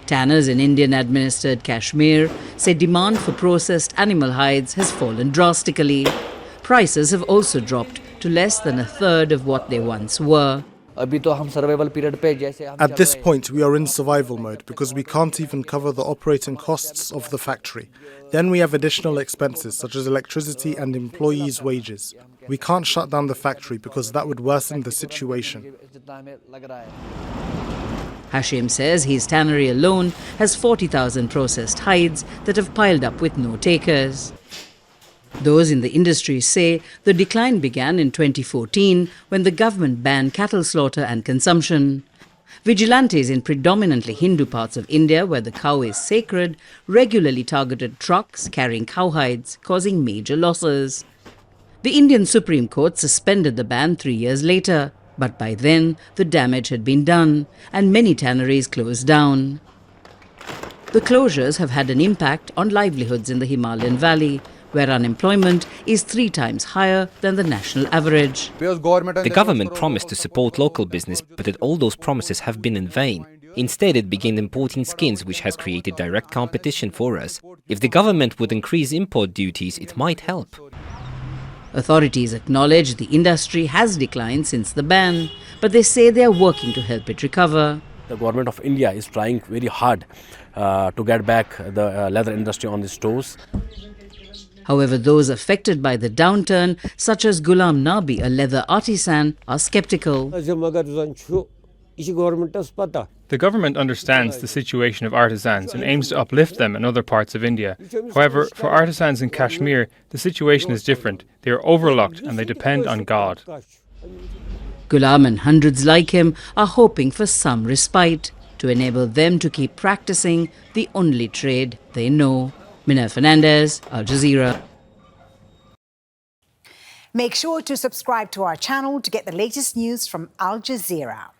Tanners in Indian-administered Kashmir say demand for processed animal hides has fallen drastically. Prices have also dropped to less than a third of what they once were. At this point, we are in survival mode because we can't even cover the operating costs of the factory. Then we have additional expenses such as electricity and employees' wages. We can't shut down the factory because that would worsen the situation. Hashim says his tannery alone has 40,000 processed hides that have piled up with no takers. Those in the industry say the decline began in 2014 when the government banned cattle slaughter and consumption. Vigilantes in predominantly Hindu parts of India, where the cow is sacred, regularly targeted trucks carrying cowhides, causing major losses. The Indian Supreme Court suspended the ban 3 years later, but by then the damage had been done and many tanneries closed down. The closures have had an impact on livelihoods in the Himalayan valley, where unemployment is 3 times higher than the national average. The government promised to support local business, but all those promises have been in vain. Instead, it began importing skins, which has created direct competition for us. If the government would increase import duties, it might help. Authorities acknowledge the industry has declined since the ban, but they say they are working to help it recover. The government of India is trying very hard to get back the leather industry on its toes. However, those affected by the downturn, such as Ghulam Nabi, a leather artisan, are skeptical. The government understands the situation of artisans and aims to uplift them in other parts of India. However, for artisans in Kashmir, the situation is different. They are overlooked and they depend on God. Ghulam and hundreds like him are hoping for some respite to enable them to keep practicing the only trade they know. Minelle Fernandez, Al Jazeera. Make sure to subscribe to our channel to get the latest news from Al Jazeera.